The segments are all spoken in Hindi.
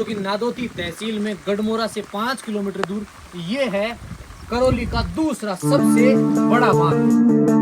जो कि नादौती तहसील में गढ़मोरा से 5 किलोमीटर दूर ये है करौली का दूसरा सबसे बड़ा बांध।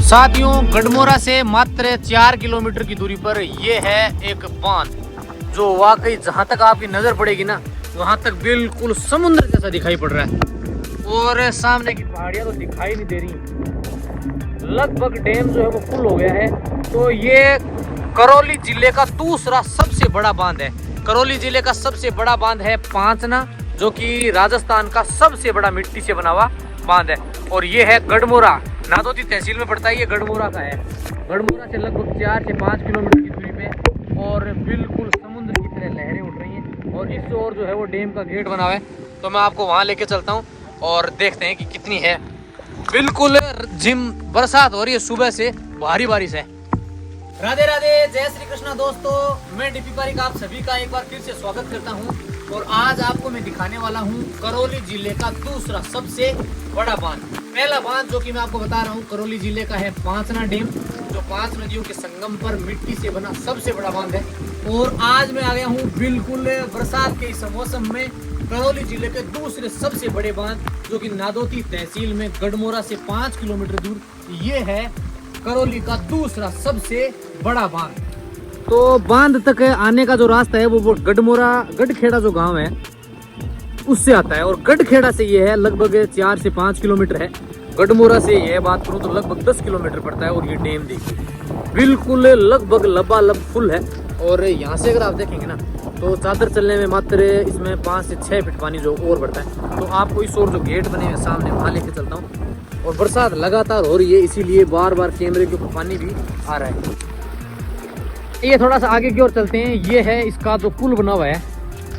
साथियों, गढ़मोरा से मात्र 4 किलोमीटर की दूरी पर यह है एक बांध, जो वाकई जहां तक आपकी नजर पड़ेगी ना वहां तक बिल्कुल समुद्र जैसा दिखाई पड़ रहा है और सामने की पहाड़ियां तो दिखाई नहीं दे रही। लगभग डैम जो है वो फुल हो गया है। तो ये करौली जिले का दूसरा सबसे बड़ा बांध है। करौली जिले का सबसे बड़ा बांध है पांचना, जो कि राजस्थान का सबसे बड़ा मिट्टी से बना हुआ बांध है। और ये है गढ़मोरा, नादौती तहसील में पड़ता है। ये गढ़मोरा का है। गढ़मोरा से लगभग 4 से 5 किलोमीटर की दूरी पे और बिल्कुल समुद्र की तरह लहरें उठ रही हैं। और इस ओर जो है वो डैम का गेट बना हुआ है, तो मैं आपको वहाँ लेके चलता हूँ और देखते हैं कि कितनी है। बिल्कुल जिम बरसात हो रही है, सुबह से भारी बारिश है। राधे राधे, जय श्री कृष्णा दोस्तों, मैं डीपी पारिक आप सभी का एक बार फिर से स्वागत करता हूं। और आज आपको मैं दिखाने वाला हूं करौली जिले का दूसरा सबसे बड़ा बांध। पहला बांध जो कि मैं आपको बता रहा हूं करौली जिले का है पांचना डैम, जो 5 नदियों के संगम पर मिट्टी से बना सबसे बड़ा बांध है। और आज मैं आ गया हूँ बिल्कुल बरसात के इस मौसम में करौली जिले के दूसरे सबसे बड़े बांध, जो कि नादौती तहसील में गढ़मोरा से 5 किलोमीटर दूर ये है करौली का दूसरा सबसे बड़ा बांध। तो बांध तक आने का जो रास्ता है वो गढ़मोरा गढ़खेड़ा जो गांव है उससे आता है। और गढ़खेड़ा से ये है लगभग 4 से 5 किलोमीटर है। गढ़मोरा से ये बात करूं तो लगभग 10 किलोमीटर पड़ता है। और ये डैम देखिए बिल्कुल लगभग लबालब फुल है। और यहाँ से अगर आप देखेंगे ना तो चादर चलने में मात्र इसमें 5 से 6 फीट पानी जो और बढ़ता है। तो आपको इस ओर जो गेट बने हैं सामने वहाँ लेके चलता हूँ। और बरसात लगातार हो रही है, इसीलिए बार बार कैमरे के ऊपर पानी भी आ रहा है। ये थोड़ा सा आगे की ओर चलते हैं। ये है इसका जो पुल बना हुआ है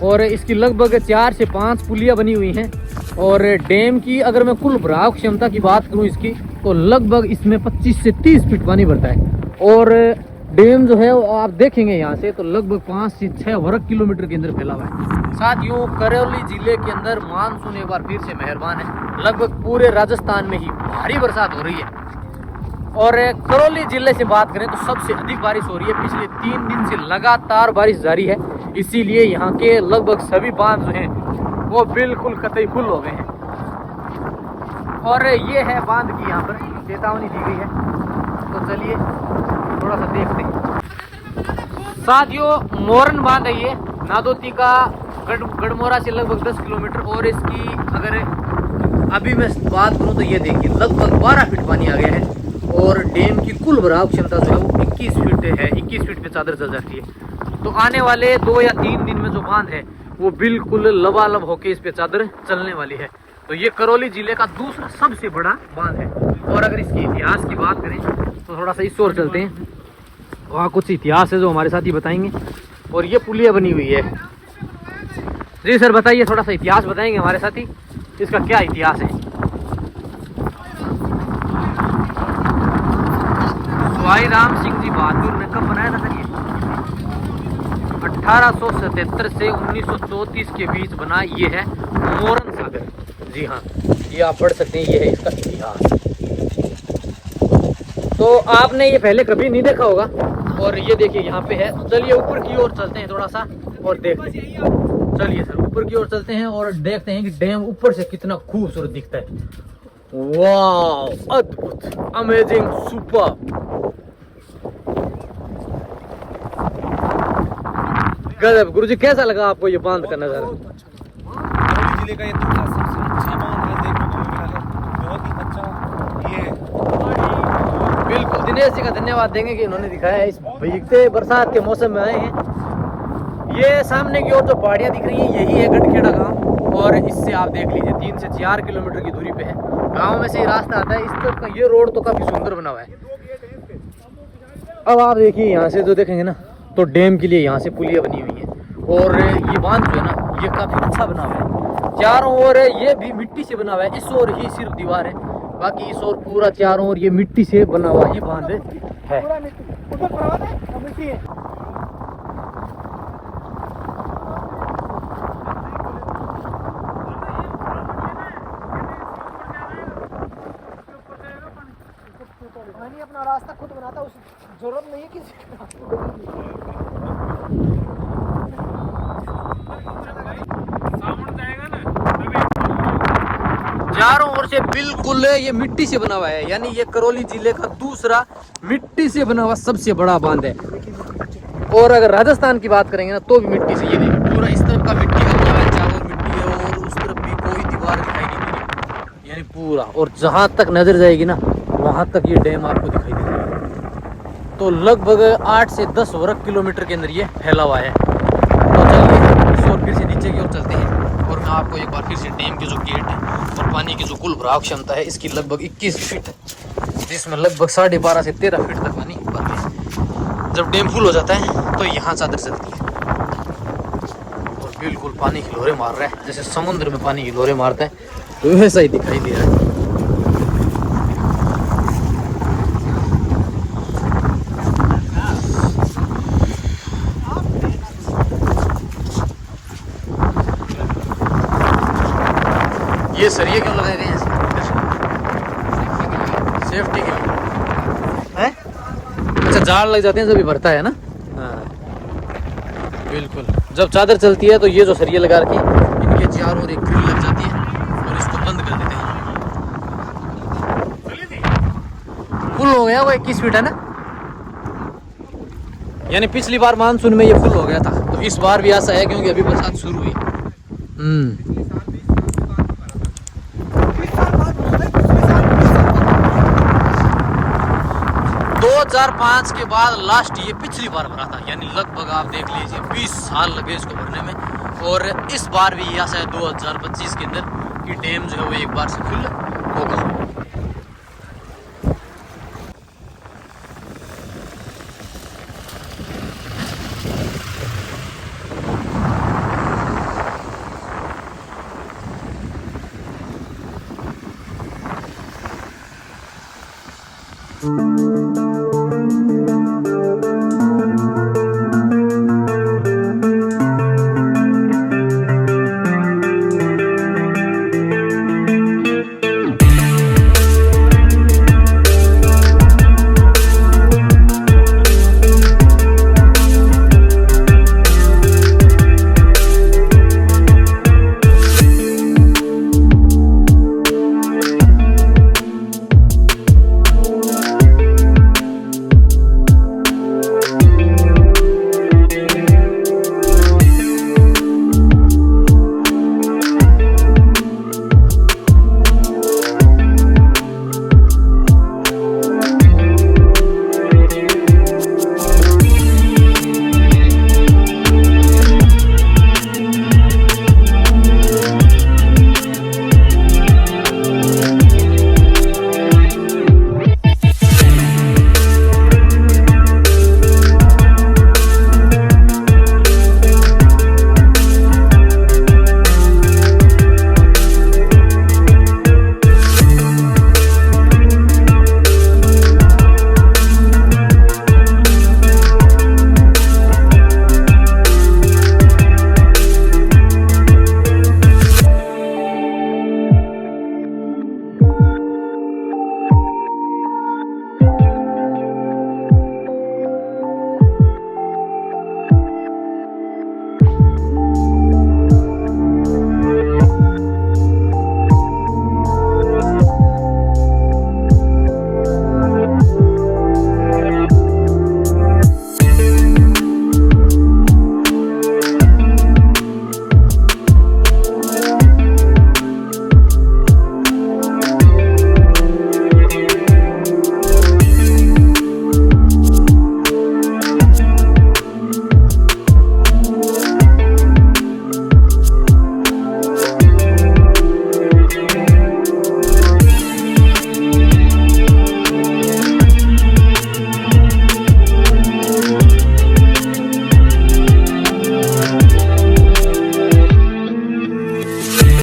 और इसकी लगभग 4 से 5 पुलियाँ बनी हुई हैं। और डैम की अगर मैं कुल भराव क्षमता की बात करूँ इसकी, तो लगभग इसमें 25 से 30 फीट पानी भरता है। और डैम जो है वो आप देखेंगे यहाँ से तो लगभग 5 से 6 वर्ग किलोमीटर के अंदर फैला हुआ है। साथियों, करौली जिले के अंदर मानसून एक बार फिर से मेहरबान है। लगभग पूरे राजस्थान में ही भारी बरसात हो रही है। और करौली जिले से बात करें तो सबसे अधिक बारिश हो रही है। पिछले 3 दिन से लगातार बारिश जारी है, इसीलिए यहाँ के लगभग सभी बांध जो हैं वो बिल्कुल कतई फुल हो गए हैं। और ये है बांध की यहाँ पर चेतावनी दी गई है, तो चलिए थोड़ा सा देखते हैं। साथियों, मोरन बांध है ये, नादौती का गढ़मोरा से लगभग 10 किलोमीटर। और इसकी अगर अभी मैं बात करूँ तो ये देखिए लगभग 12 फीट पानी आ गया है। और डैम की कुल भराव क्षमता जो है वो 21 फीट है। 21 फीट पे चादर चल जाती है। तो आने वाले 2 या 3 दिन में जो बांध है वो बिल्कुल लबालब होके इस पे चादर चलने वाली है। तो ये करौली जिले का दूसरा सबसे बड़ा बांध है। और अगर इसके इतिहास की बात करें तो थोड़ा सा इस ओर चलते हैं, वहाँ कुछ इतिहास है जो हमारे साथ ही बताएंगे। और ये पुलिया बनी हुई है। जी सर, बताइए, थोड़ा सा इतिहास बताएंगे हमारे साथी, इसका क्या इतिहास है? भाई राम सिंह जी बहादुर ने कब बनाया था सर ये? 1877 से 1934 के बीच बना ये है मोरन सागर। जी हाँ, ये आप पढ़ सकते हैं, ये है इसका इतिहास। तो आपने ये पहले कभी नहीं देखा होगा। और ये देखिए यहाँ पे है। चलिए ऊपर की ओर चलते हैं थोड़ा सा और देखते हैं। चलिए सर, ऊपर की ओर चलते हैं और देखते हैं कि डैम ऊपर से कितना खूबसूरत दिखता है। वाह, अद्भुत, अमेजिंग, सुपर, गजब। गुरुजी, कैसा लगा आपको ये बांध का नजारा? करौली जिले का ये दूसरा सबसे अच्छा बांध है, देखने को मिला है। बहुत ही अच्छा ये बिल्कुल दिनेश जी का धन्यवाद देंगे कि उन्होंने दिखाया। इस भीगते बरसात के मौसम में आए हैं। ये सामने की ओर जो पहाड़ियाँ दिख रही हैं यही है गढ़खेड़ा गांव, और इससे आप देख लीजिए 3 से 4 किलोमीटर की दूरी पे है। गांव में से ही रास्ता आता है। इस तरफ का ये रोड तो काफी सुंदर बना हुआ है। अब आप देखिए यहाँ से जो देखेंगे ना तो डैम के लिए यहाँ से पुलिया बनी हुई है, और ये बांध जो है ना ये काफी अच्छा बना हुआ है। चारों ओर ये भी मिट्टी से बना हुआ है। इस ओर ही सिर्फ दीवार है, बाकी इस ओर पूरा चारों ओर ये मिट्टी से बना हुआ ये बांध है। अपना रास्ता खुद बनाता, उस जरूरत नहीं है किसी चारों ओर से बिल्कुल ये मिट्टी से बना हुआ है, यानी ये करौली जिले का दूसरा मिट्टी से बना हुआ सबसे बड़ा बांध है। और अगर राजस्थान की बात करेंगे ना तो भी मिट्टी से, ये देखिए पूरा इस तरफ का मिट्टी का बना है, चारों मिट्टी है, और उस तरफ भी कोई दीवार दिखाई नहीं दे रही, यानी पूरा। और जहां तक नजर जाएगी ना वहां तक ये डैम आपको दिखाई देगा। तो लगभग 8 से 10 वर्ग किलोमीटर के अंदर ये फैला हुआ है। तो चलिए इस ओर फिर से नीचे की ओर चलते हैं, और मैं आपको एक बार फिर से डैम के जो गेट है और पानी की जो कुल भराव क्षमता है इसकी लगभग 21 फीट है, जिसमें लगभग 12.5 से 13 फीट तक पानी भरते हैं। जब डैम फुल हो जाता है तो यहाँ चादर चलती है, और बिल्कुल पानी हिलोरे मार रहा है, जैसे समुद्र में पानी हिलोरे मारता है तो वैसा ही दिखाई दे रहा है। ये सरिये क्यों लगाए गए हैं? सेफ्टी के लिए हैं? अच्छा, जाल लग जाते हैं जब भी भरता है ना। हाँ बिल्कुल, जब चादर चलती है तो ये जो सरिये लगा रखी है इनके चारों ओर एक ग्रिल लग जाती है और इसको बंद कर देते हैं। फुल हो गया वो 21 फीट है ना, यानी पिछली बार मानसून में ये फुल हो गया था, तो इस बार भी ऐसा है क्योंकि अभी बरसात शुरू हुई। 2005 के बाद लास्ट ये पिछली बार भरा था, यानी लगभग आप देख लीजिए 20 साल लगे इसको भरने में। और इस बार भी ऐसा है 2025 के अंदर कि डैम जो है वो एक बार से फुल होगा।